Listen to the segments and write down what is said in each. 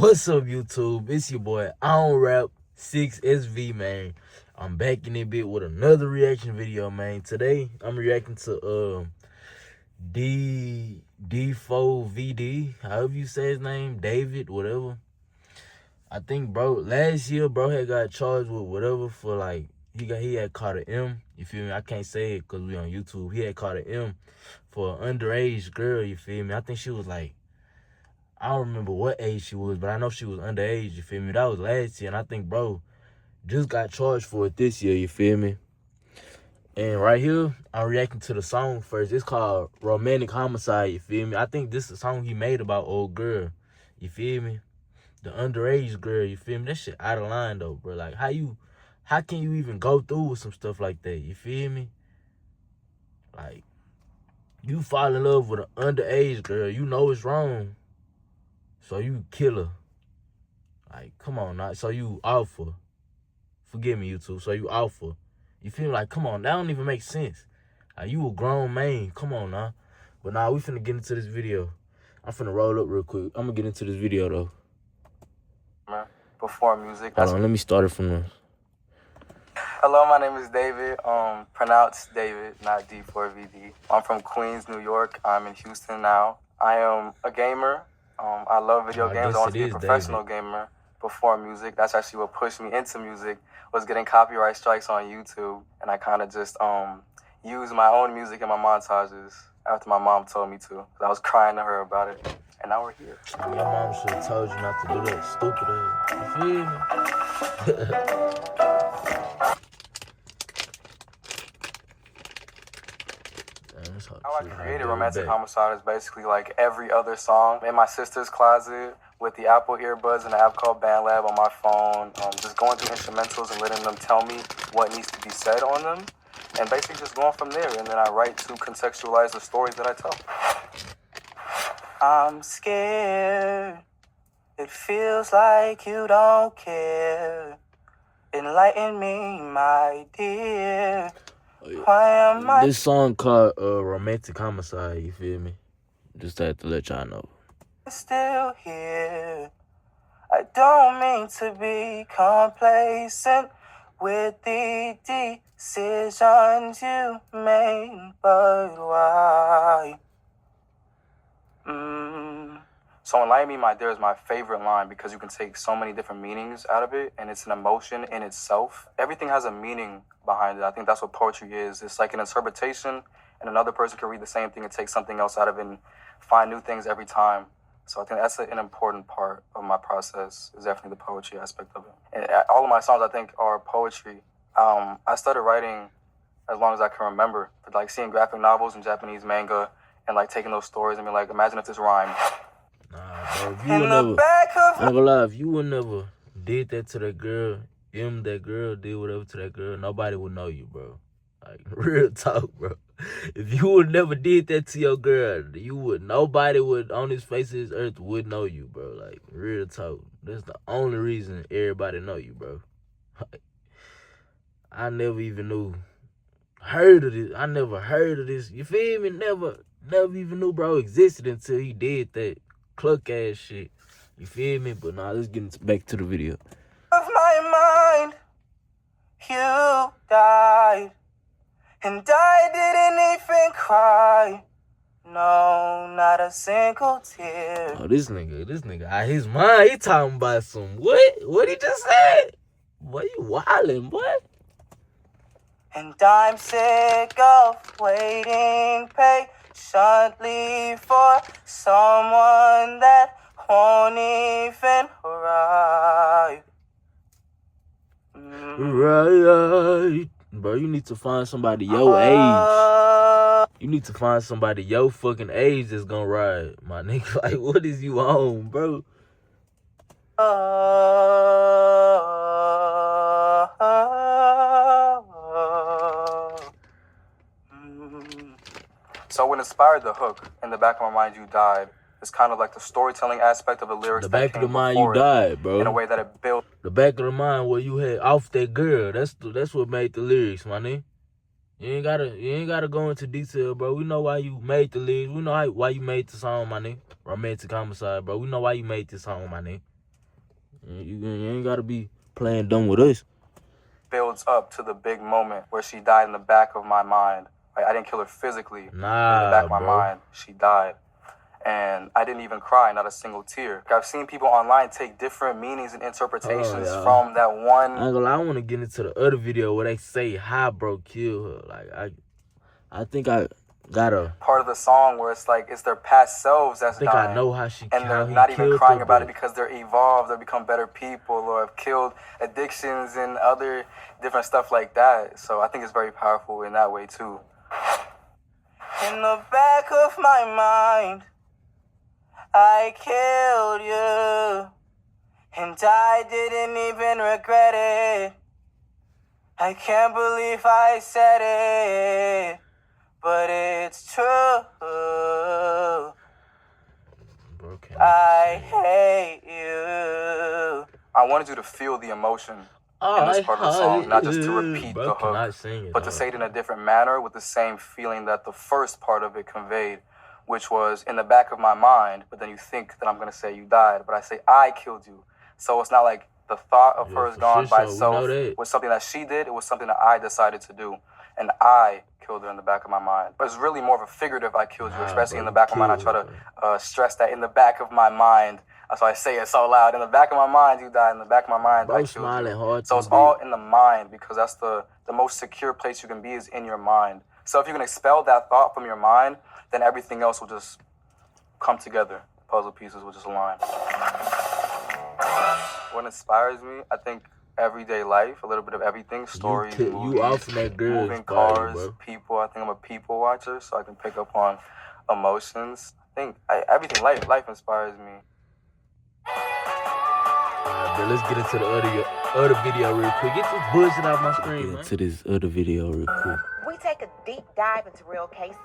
What's up, YouTube? It's your boy, I don't rap 6SV, man. I'm back in a bit with another reaction video, man. Today, I'm reacting to D4VD, however you say his name, David, whatever. I think, bro, last year, bro had got charged with whatever for, like, he had caught an M. You feel me? I can't say it because we on YouTube. He had caught an M for an underage girl, you feel me? I think she was like, I don't remember what age she was, but I know she was underage, you feel me? That was last year, and I think, bro, just got charged for it this year, you feel me? And right here, I'm reacting to the song first. It's called Romantic Homicide, you feel me? I think this is a song he made about old girl, you feel me? The underage girl, you feel me? That shit out of line, though, bro. Like, how can you even go through with some stuff like that, you feel me? Like, you fall in love with an underage girl, you know it's wrong, so you kill her. Like, come on now. So you alpha. Forgive me, YouTube. So you alpha. You feel like, come on, that don't even make sense. Like, you a grown man. Come on now. But now we finna get into this video. I'm finna roll up real quick. I'm gonna get into this video though. Before music. Hold on, let me start it from the... Hello, my name is David. Pronounced David, not D4VD. I'm from Queens, New York. I'm in Houston now. I am a gamer. I love video games. I want to be a professional gamer before music. That's actually what pushed me into music, was getting copyright strikes on YouTube. And I kind of just used my own music in my montages after my mom told me to. I was crying to her about it. And now we're here. Your mom should have told you not to do that stupid ass. You feel me? How I created Romantic Homicide is basically like every other song. In my sister's closet with the Apple earbuds and an app called BandLab on my phone. Just going through instrumentals and letting them tell me what needs to be said on them. And basically just going from there. And then I write to contextualize the stories that I tell. I'm scared. It feels like you don't care. Enlighten me, my dear. Why am I... This song called Romantic Homicide, you feel me? Just had to let y'all know. Still here. I don't mean to be complacent with the decisions you made, but why? So Enlighten Me, my dear is my favorite line because you can take so many different meanings out of it, and it's an emotion in itself. Everything has a meaning behind it. I think that's what poetry is. It's like an interpretation, and another person can read the same thing and take something else out of it and find new things every time. So I think that's an important part of my process, is definitely the poetry aspect of it. And all of my songs, I think, are poetry. I started writing as long as I can remember, but like seeing graphic novels and Japanese manga and like taking those stories and being like, imagine if this rhymed. Nah, bro, if you would never, I'm gonna lie, if you would never did that to that girl, that girl did whatever to that girl, nobody would know you, bro. Like, real talk, bro. If you would never did that to your girl, nobody would on this face of this earth would know you, bro. Like, real talk. That's the only reason everybody know you, bro. Like, I never even heard of this. I never heard of this. You feel me? Never even knew bro existed until he did that cluck ass shit. You feel me? But nah, let's get back to the video. Of my mind, you died, and I didn't even cry. No, not a single tear. Oh, this nigga out his mind. He talking about some what he just said? Boy, you wildin', boy. And I'm sick of waiting patiently for someone that won't even arrive. Right. Bro, you need to find somebody your age. You need to find somebody your fucking age that's gonna ride, my nigga. Like, what is you on, bro? So what inspired the hook, In the Back of My Mind You Died, is kind of like the storytelling aspect of the lyrics. The back of the mind you died, bro. In a way that it built. The back of the mind where you had off that girl. That's what made the lyrics, my nigga. You ain't gotta go into detail, bro. We know why you made the lyrics. We know why you made the song, my nigga. Romantic Homicide, bro. We know why you made this song, my nigga. You ain't gotta be playing dumb with us. Builds up to the big moment where she died in the back of my mind. Like, I didn't kill her physically. Nah, in the back of my bro. mind, she died. And I didn't even cry, not a single tear. I've seen people online take different meanings and interpretations from that one. I ain't gonna lie, I want to get into the other video where they say how bro killed her. Like, I think I got a part of the song where it's like it's their past selves that's dying. I know how she and they're not even crying about it because they're evolved, they've become better people, or have killed addictions and other different stuff like that. So I think it's very powerful in that way too. In the back of my mind, I killed you, and I didn't even regret it. I can't believe I said it, but it's true. I hate you. I wanted you to feel the emotion in this part of the song, not just to repeat the hook, but to say it in a different manner with the same feeling that the first part of it conveyed, which was in the back of my mind, but then you think that I'm going to say you died, but I say I killed you. So it's not like the thought of her is gone by itself was something that she did. It was something that I decided to do. And I killed her in the back of my mind. But it's really more of a figurative I killed you, especially in the back of my mind. I try to stress that in the back of my mind. That's why I say it so loud. In the back of my mind, you died. In the back of my mind, I killed you. So it's all in the mind, because that's the most secure place you can be, is in your mind. So if you can expel that thought from your mind, then everything else will just come together. Puzzle pieces will just align. What inspires me, I think everyday life, a little bit of everything, stories, movies, moving cars, people. I think I'm a people watcher, so I can pick up on emotions. I think everything, life inspires me. Alright, bro, let's get into the other video real quick. Get this bullshit out my screen, man. Get into this other video real quick. We take a deep dive into real cases,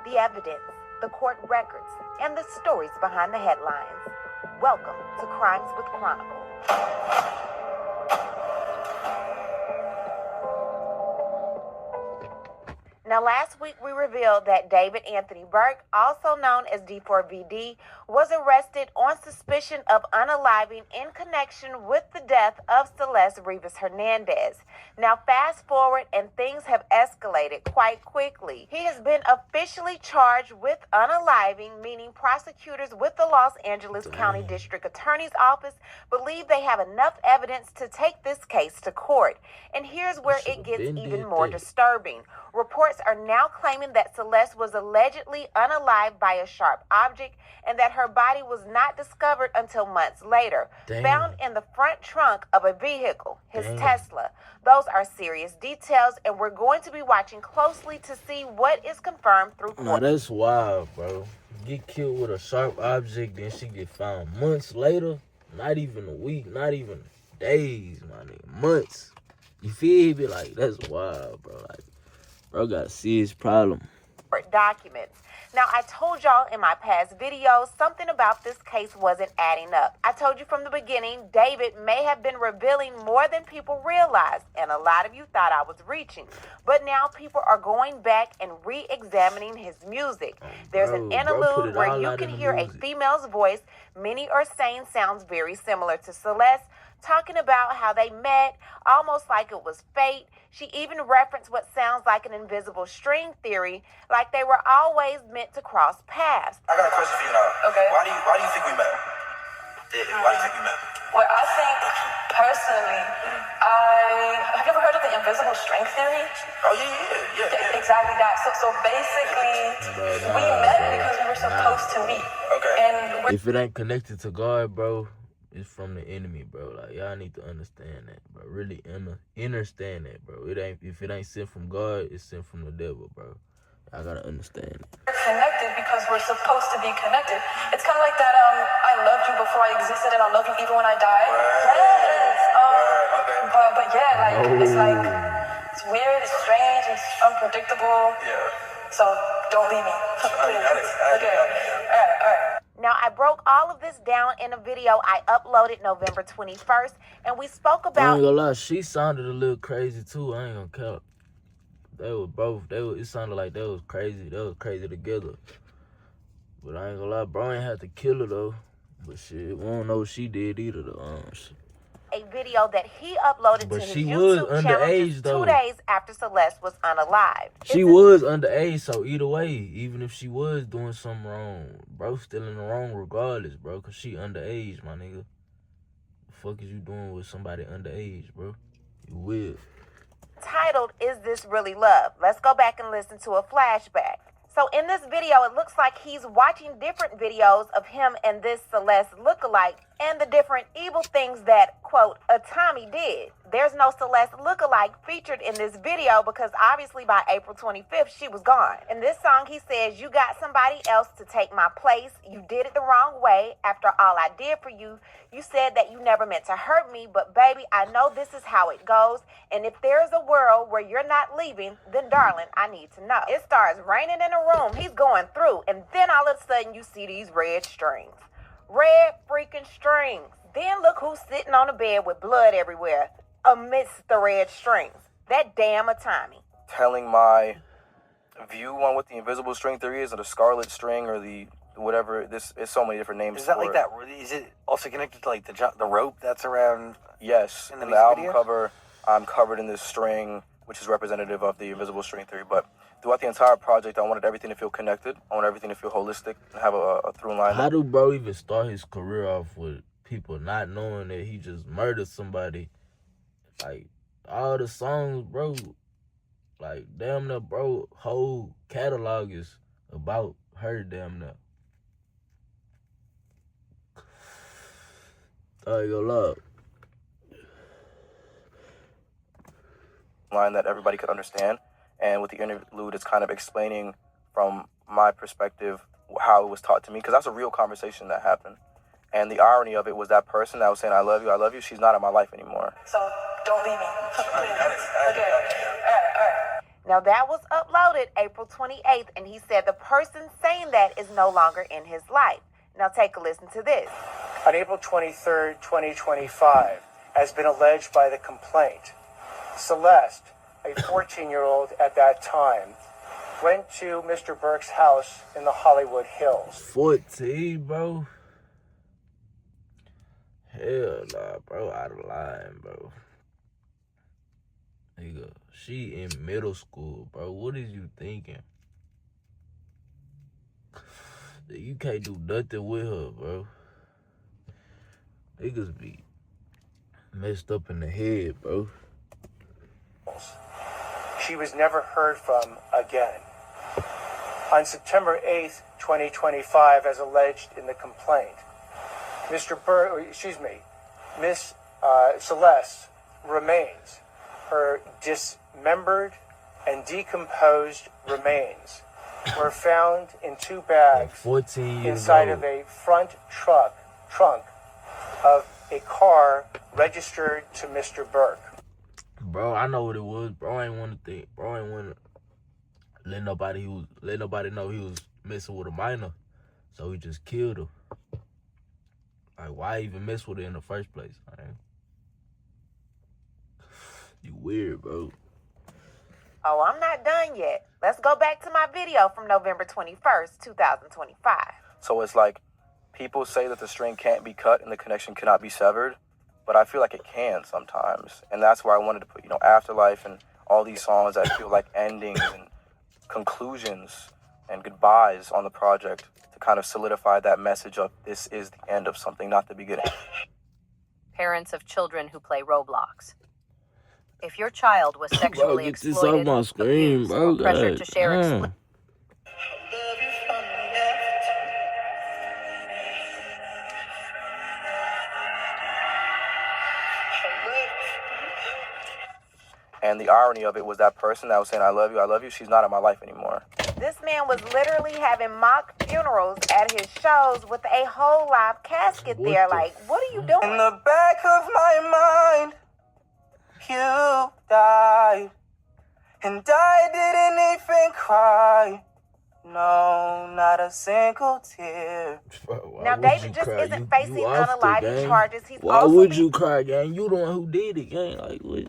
the evidence, the court records, and the stories behind the headlines. Welcome to Crimes with Chronicle. Now, last week we revealed that David Anthony Burke, also known as D4VD, was arrested on suspicion of unaliving in connection with the death of Celeste Rivas Hernandez. Now, fast forward and things have escalated quite quickly. He has been officially charged with unaliving, meaning prosecutors with the Los Angeles County District Attorney's Office believe they have enough evidence to take this case to court. And here's where it gets even more disturbing. Reports are now claiming that Celeste was allegedly unalived by a sharp object and that her body was not discovered until months later, found in the front trunk of a vehicle, his Tesla. Those are serious details, and we're going to be watching closely to see what is confirmed through court. Now that's wild, bro. Get killed with a sharp object, then she get found months later. Not even a week, not even days, my nigga. Months. You feel me? Like, that's wild, bro. Like, bro got a serious problem. Documents. Now, I told y'all in my past videos something about this case wasn't adding up. I told you from the beginning, David may have been revealing more than people realized, and a lot of you thought I was reaching. But now people are going back and re-examining his music. There's an interlude where you can hear a female's voice. Many are saying sounds very similar to Celeste, talking about how they met, almost like it was fate. She even referenced what sounds like an invisible string theory, like they were always meant to cross paths. I got a question for you now. Okay. Why do you think we met? Why do you think we met? Well, I think, personally, have you ever heard of the invisible string theory? Oh, yeah. Exactly that. So basically, we met because we were supposed to meet. Okay. And if it ain't connected to God, bro, it's from the enemy, bro. Like, y'all need to understand that, bro. Really understand that, bro. If it ain't sent from God, it's sent from the devil, bro. I gotta understand it. We're connected because we're supposed to be connected. It's kind of like that, I loved you before I existed and I love you even when I die. Yes. But yeah, like, it's like, it's weird, it's strange, it's unpredictable. Yeah. So don't leave me. Okay. All right. Now, I broke all of this down in a video I uploaded November 21st, and we spoke about... I ain't gonna lie, she sounded a little crazy, too. I ain't gonna cap. They were both, it sounded like they was crazy. They was crazy together. But I ain't gonna lie, bro ain't had to kill her, though. But shit, we don't know what she did either, though. A video that he uploaded But to his she was YouTube channel underage, just though. 2 days after Celeste was unalived. She was underage, so either way, even if she was doing something wrong, bro, still in the wrong regardless, bro, because she underage, my nigga. The fuck is you doing with somebody underage, bro? You weird. Titled, Is This Really Love? Let's go back and listen to a flashback. So in this video, it looks like he's watching different videos of him and this Celeste lookalike and the different evil things that, quote, a Tommy did. There's no Celeste lookalike featured in this video because obviously by April 25th, she was gone. In this song, he says, you got somebody else to take my place. You did it the wrong way. After all I did for you, you said that you never meant to hurt me, but baby, I know this is how it goes. And if there's a world where you're not leaving, then darling, I need to know. It starts raining in a room. He's going through. And then all of a sudden you see these red strings. Red freaking strings. Then look who's sitting on the bed with blood everywhere amidst the red strings. That damn Tommy. Telling my view on what the invisible string theory is, or the scarlet string, or the whatever. This is so many different names. Is that for like it. that? Is it also connected to like the rope that's around? Yes. In In the the album video? cover, I'm covered in this string, which is representative of the invisible string theory. But throughout the entire project, I wanted everything to feel connected. I wanted everything to feel holistic and have a through line. How do bro even start his career off with people not knowing that he just murdered somebody? Like, all the songs, bro, like, damn near, bro, whole catalog is about her, damn near. I ain't gonna lie. Line that everybody could understand, and with the interlude, it's kind of explaining from my perspective how it was taught to me, because that's a real conversation that happened. And the irony of it was that person that was saying I love you, she's not in my life anymore. So don't leave me. Okay. All right. Now that was uploaded April 28th, and he said the person saying that is no longer in his life. Now take a listen to this. On April 23rd, 2025, has been alleged by the complaint, Celeste, a 14-year-old at that time, went to Mr. Burke's house in the Hollywood Hills. 14, bro. Hell nah, bro. Out of line, bro. Nigga, she in middle school, bro. What is you thinking? You can't do nothing with her, bro. Niggas be messed up in the head, bro. She was never heard from again. On September 8th, 2025, as alleged in the complaint, Miss Celeste remains. Her dismembered and decomposed remains were found in 2 bags 14 years inside old. of a front trunk of a car registered to Mr. Burke. Bro, I know what it was. Bro, I ain't want to think. Bro, I ain't want to let nobody know he was messing with a minor. So he just killed her. Like, why even mess with her in the first place? Man? You weird, bro. Oh, I'm not done yet. Let's go back to my video from November 21st, 2025. So it's like people say that the string can't be cut and the connection cannot be severed, but I feel like it can sometimes. And that's where I wanted to put, Afterlife and all these songs that feel like endings and conclusions and goodbyes on the project to kind of solidify that message of this is the end of something, not the beginning. Parents of children who play Roblox. If your child was sexually Get this exploited, off my screen, abused, bro. or pressured to share And the irony of it was that person that was saying I love you, she's not in my life anymore. This man was literally having mock funerals at his shows with a whole live casket What there. the Like, what are you doing? In the back of my mind, you died, and I didn't even cry. No, not a single tear. Bro, why Now, would David you just cry? isn't You facing off the unaliving gang? charges. He's Why also would being you cry, gang? You the one who did it, gang. Like, what?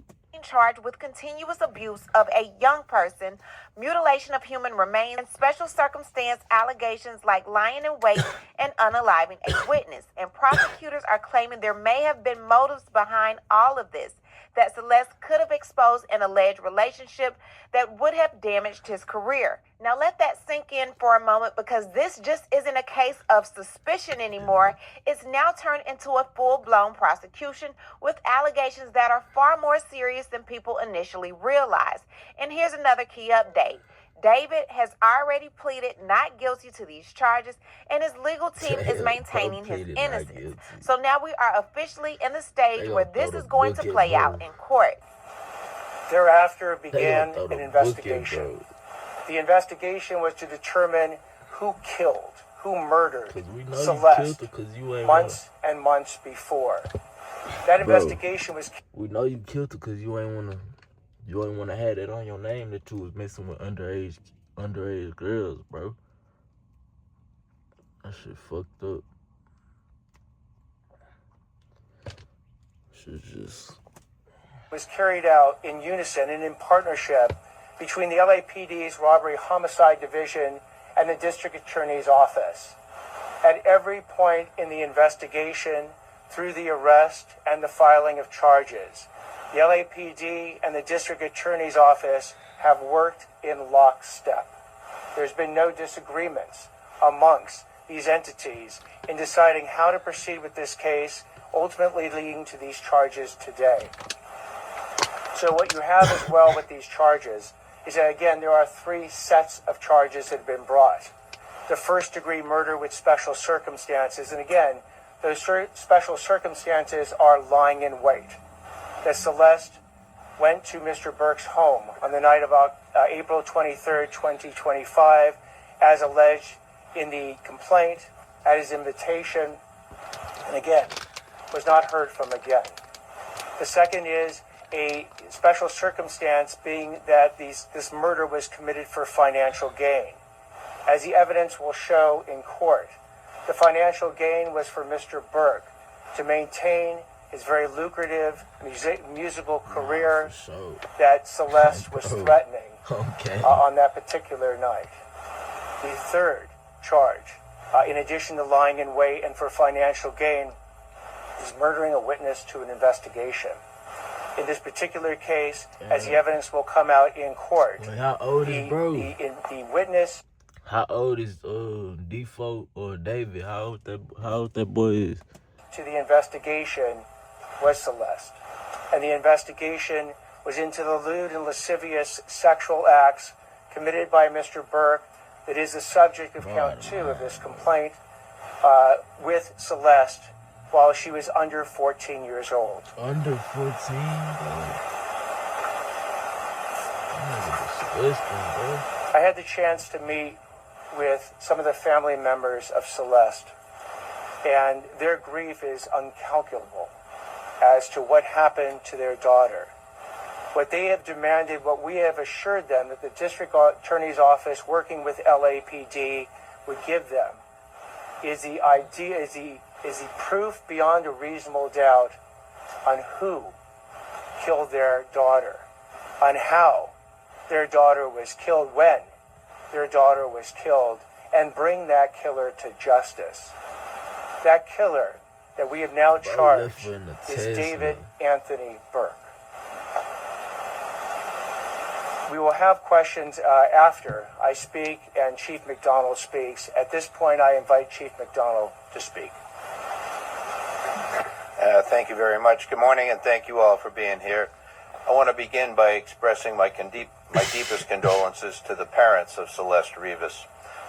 charged with continuous abuse of a young person, mutilation of human remains, and special circumstance allegations like lying in wait and unaliving a witness. And prosecutors are claiming there may have been motives behind all of this, that Celeste could have exposed an alleged relationship that would have damaged his career. Now let that sink in for a moment, because this just isn't a case of suspicion anymore. It's now turned into a full-blown prosecution with allegations that are far more serious than people initially realized. And here's another key update. David has already pleaded not guilty to these charges, and his legal team is maintaining his innocence. So now we are officially in the stage where this is going to play out in court. Thereafter began an investigation. The investigation was to determine who killed, who murdered Celeste months and months before. That investigation was... We know you killed her because you ain't want to have that on your name that you was messing with underage girls, bro. That shit fucked up. Shit just... was carried out in unison and in partnership between the LAPD's Robbery Homicide Division and the District Attorney's Office. At every point in the investigation, through the arrest and the filing of charges, the LAPD and the District Attorney's Office have worked in lockstep. There's been no disagreements amongst these entities in deciding how to proceed with this case, ultimately leading to these charges today. So what you have as well with these charges is that, again, there are 3 sets of charges that have been brought. The first-degree murder with special circumstances, and again, those special circumstances are lying in wait. That Celeste went to Mr. Burke's home on the night of April 23rd, 2025, as alleged in the complaint, at his invitation, and again, was not heard from again. The second is a special circumstance being that this murder was committed for financial gain. As the evidence will show in court, the financial gain was for Mr. Burke to maintain his very lucrative musical career that Celeste was threatening on that particular night. The third charge, in addition to lying in wait and for financial gain, is murdering a witness to an investigation. In this particular case, as the evidence will come out in court, how old is bro? The witness... How old is D4 or David? How old that boy is? To the investigation was Celeste. And the investigation was into the lewd and lascivious sexual acts committed by Mr. Burke that is the subject of count 2 of this complaint with Celeste while she was under 14 years old. Under 14, bro? I had the chance to meet with some of the family members of Celeste, and their grief is incalculable as to what happened to their daughter. What they have demanded, what we have assured them that the District Attorney's Office, working with LAPD, would give them, is the proof beyond a reasonable doubt on who killed their daughter, on how their daughter was killed, when their daughter was killed, and bring that killer to justice. That killer that we have now charged is David Anthony Burke. We will have questions after I speak and Chief McDonald speaks. At this point, I invite Chief McDonald to speak. Thank you very much. Good morning, and thank you all for being here. I want to begin by expressing my deepest condolences to the parents of Celeste Rivas.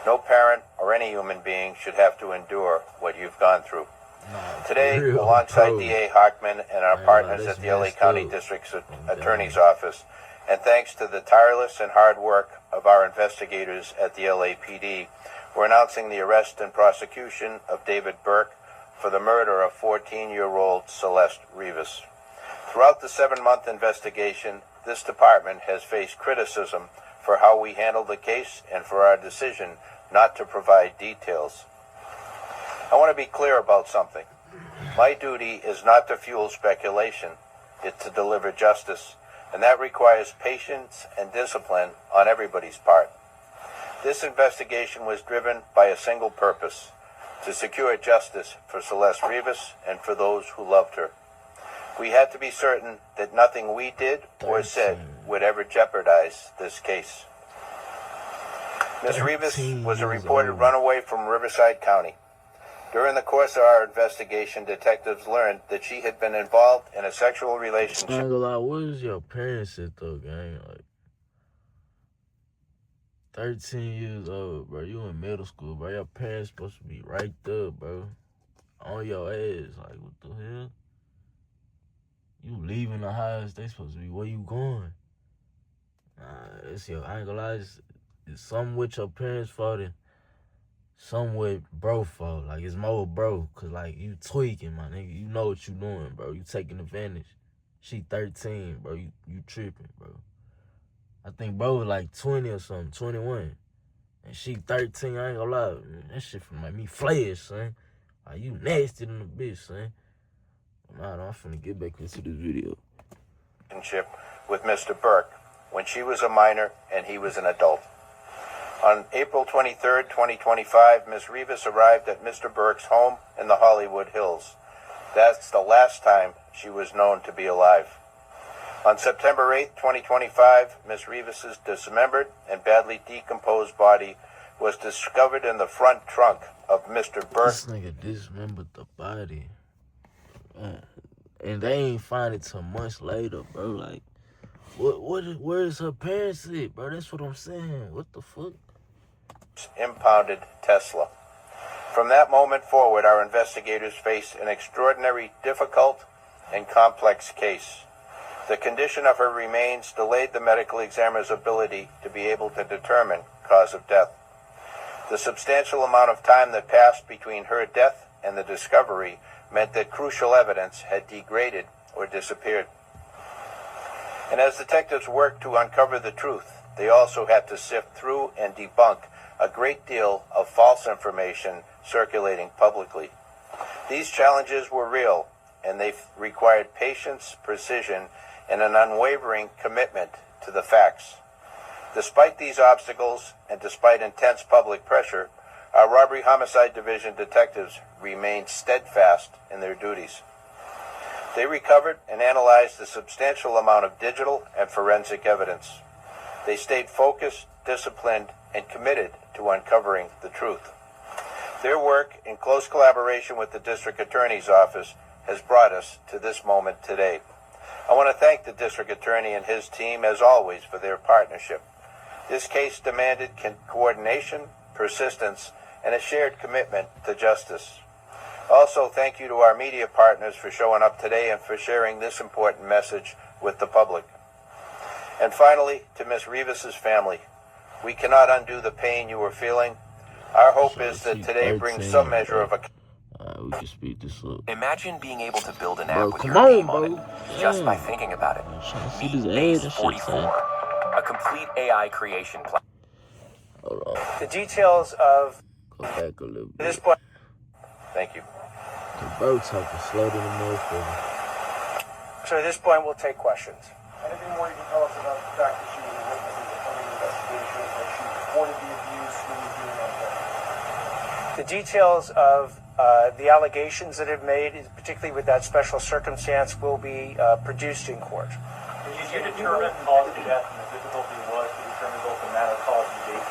No parent or any human being should have to endure what you've gone through. Today, alongside DA Hockman and our partners at the LA County District Attorney's Office, and thanks to the tireless and hard work of our investigators at the LAPD, we're announcing the arrest and prosecution of David Burke for the murder of 14-year-old Celeste Rivas. Throughout the 7-month investigation, this department has faced criticism for how we handled the case and for our decision not to provide details. I want to be clear about something. My duty is not to fuel speculation, it's to deliver justice. and that requires patience and discipline on everybody's part. This investigation was driven by a single purpose: to secure justice for Celeste Rivas and for those who loved her. We had to be certain that nothing we did or said would ever jeopardize this case. Ms. Rivas was a reported runaway from Riverside County. During the course of our investigation, detectives learned that she had been involved in a sexual relationship. I ain't gonna lie, what is your parents at though, gang? Like 13 years old, bro. You in middle school, bro. Your parents supposed to be right there, bro. On your ass. Like, what the hell? You leaving the house, they supposed to be, where you going? Nah, it's your, I ain't gonna lie, it's something with your parents' fault and something with bro fault. Like, it's more bro, cause like, you tweaking, my nigga. You know what you doing, bro. You taking advantage. She 13, bro. You tripping, bro. I think bro was like 20 or something, 21. And she 13, I ain't gonna lie. Man, that shit finna make me flash, son. Like, you nasty in the bitch, son. Nah, I'm finna get back into this video. With Mr. Burke when she was a minor and he was an adult. On April 23rd, 2025, Ms. Rivas arrived at Mr. Burke's home in the Hollywood Hills. That's the last time she was known to be alive. On September 8th, 2025, Ms. Rivas' dismembered and badly decomposed body was discovered in the front trunk of Mr. Burke. This nigga dismembered the body. Man. And they ain't find it till months later, bro. Like, where's her parents at, bro? That's what I'm saying. What the fuck? Impounded Tesla. From that moment forward, our investigators faced an extraordinary, difficult, and complex case. The condition of her remains delayed the medical examiner's ability to be able to determine cause of death. The substantial amount of time that passed between her death and the discovery meant that crucial evidence had degraded or disappeared. And as detectives worked to uncover the truth, they also had to sift through and debunk a great deal of false information circulating publicly. These challenges were real, and they required patience, precision, and an unwavering commitment to the facts. Despite these obstacles, and despite intense public pressure, our Robbery Homicide Division detectives remained steadfast in their duties. They recovered and analyzed a substantial amount of digital and forensic evidence. They stayed focused, disciplined, and committed to uncovering the truth. Their work, in close collaboration with the District Attorney's Office, has brought us to this moment today. I want to thank the District Attorney and his team, as always, for their partnership. This case demanded coordination, persistence, and a shared commitment to justice. Also, thank you to our media partners for showing up today and for sharing this important message with the public. And finally, to Ms. Rivas' family, we cannot undo the pain you are feeling. Our hope is that today brings some measure of a... we can speed this up. Imagine being able to build an app with come your on, name bro. on it, just by thinking about it. Meet Base 44, a complete AI creation platform. Hold on. The details of Go back a little bit. this point. Thank you. The bro talking slow to the motherfucker. So at this point, we'll take questions. Anything more you can tell us about the fact that she was a witness in the coming investigation, that she reported the abuse when you doing that? The details of the allegations that have made, particularly with that special circumstance, will be produced in court. Did you determine cause of death and the difficulty was to determine both the matter, cause, and date?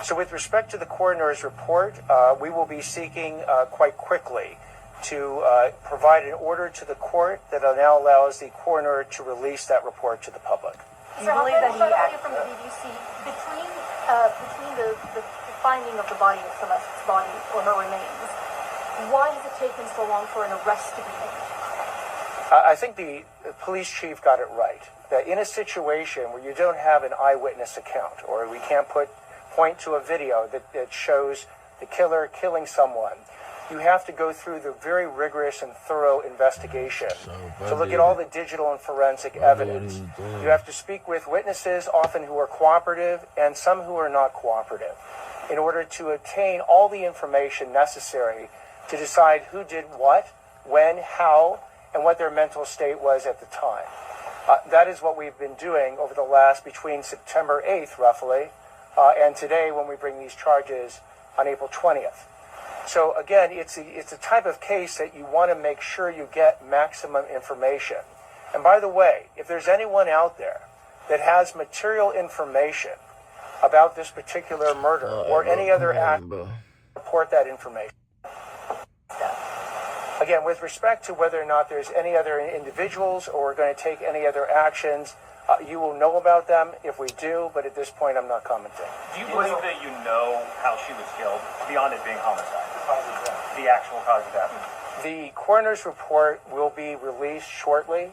So with respect to the coroner's report, we will be seeking quite quickly to provide an order to the court that now allows the coroner to release that report to the public. You believe that he acted from the BBC between the finding of the body of Celeste's body or her remains? Why has it taken so long for an arrest to be made? I think the police chief got it right. That in a situation where you don't have an eyewitness account, or we can't point to a video that shows the killer killing someone, you have to go through the very rigorous and thorough investigation to look at all the digital and forensic evidence. You have to speak with witnesses, often who are cooperative, and some who are not cooperative, in order to obtain all the information necessary to decide who did what, when, how, and what their mental state was at the time. That is what we've been doing over the between September 8th, roughly, and today when we bring these charges on April 20th. So again, it's a type of case that you want to make sure you get maximum information. And by the way, if there's anyone out there that has material information about this particular murder or any other act, report that information. Again, with respect to whether or not there's any other individuals or we're going to take any other actions, you will know about them if we do, but at this point I'm not commenting. Do you believe that you know how she was killed beyond it being homicide? The actual cause of death? The coroner's report will be released shortly.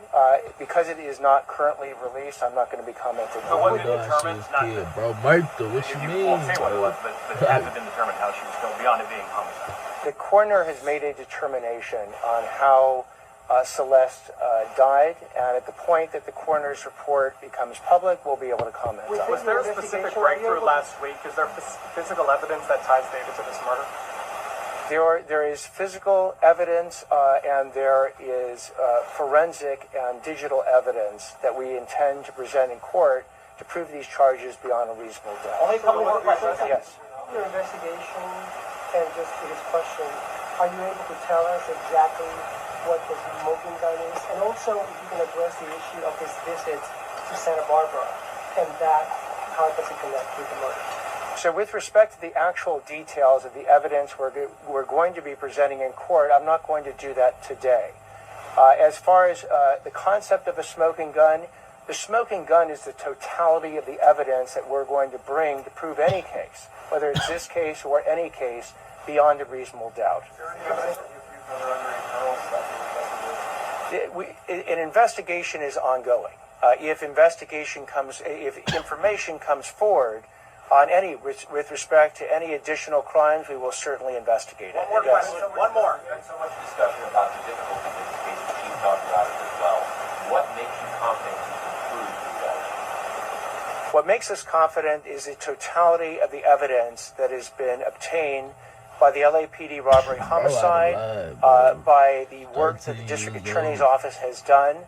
Because it is not currently released, I'm not going to be commenting. So was it determined? Bro, Martha, what you mean? Won't say what it was, but has it been determined how she was killed beyond it being homicide? The coroner has made a determination on how Celeste died, and at the point that the coroner's report becomes public, we'll be able to comment on it. Was there a specific breakthrough last week? Is there physical evidence that ties David to this murder? There is physical evidence and there is forensic and digital evidence that we intend to present in court to prove these charges beyond a reasonable doubt. Only a couple more questions. Yes. Your investigation, and just to his question, are you able to tell us exactly what the smoking gun is? And also, if you can address the issue of his visit to Santa Barbara, and that, how does it connect with the murder? So with respect to the actual details of the evidence we're going to be presenting in court, I'm not going to do that today. As far as the concept of a smoking gun, the smoking gun is the totality of the evidence that we're going to bring to prove any case, whether it's this case or any case, beyond a reasonable doubt. An investigation is ongoing. If information comes forward on with respect to any additional crimes, we will certainly investigate it. One more question. One more. There's been so much discussion about the difficulties in this case, and Chief talked about it as well. What makes you confident you can prove these charges? What makes us confident is the totality of the evidence that has been obtained by the LAPD robbery homicide, by the work that the district attorney's office has done,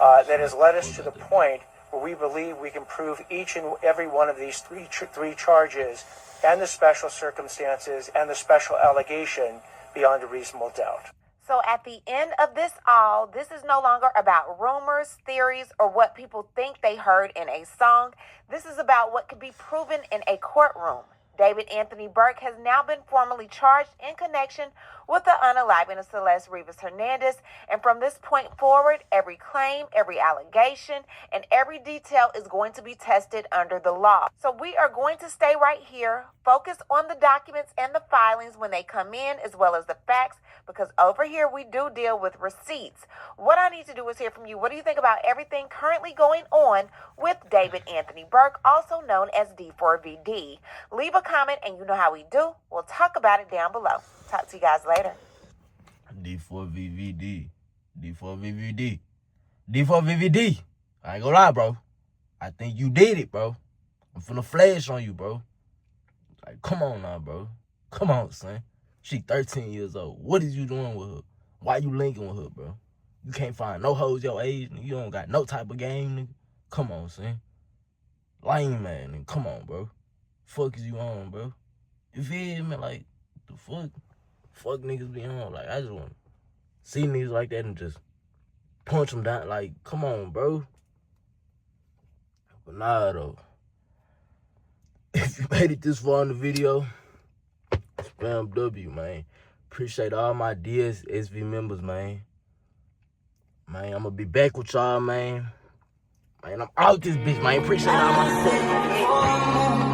that has led us to the point where we believe we can prove each and every one of these three charges and the special circumstances and the special allegation beyond a reasonable doubt. So at the end of this all, this is no longer about rumors, theories, or what people think they heard in a song. This is about what could be proven in a courtroom. David Anthony Burke has now been formally charged in connection with the unaliving of Celeste Rivas Hernandez. And from this point forward, every claim, every allegation, and every detail is going to be tested under the law. So we are going to stay right here, focus on the documents and the filings when they come in, as well as the facts, because over here we do deal with receipts. What I need to do is hear from you. What do you think about everything currently going on with David Anthony Burke, also known as D4VD? Leave a comment and you know how we do. We'll talk about it down below. Talk to you guys later. D4VD. D4VD. D4VD. I ain't gonna lie, bro. I think you did it, bro. I'm finna flash on you, bro. Like, come on now, bro. Come on, son. She 13 years old. What is you doing with her? Why you linking with her, bro? You can't find no hoes your age, nigga. You don't got no type of game, nigga. Come on, son. Lame, man, nigga. Come on, bro. Fuck is you on, bro? You feel me? Like, the fuck? Fuck niggas be on. Like, I just want to see niggas like that and just punch them down. Like, come on, bro. But nah, though. If you made it this far in the video, spam W, man. Appreciate all my DSSV members, man. Man, I'm gonna be back with y'all, man. Man, I'm out this bitch, man. Appreciate all my support.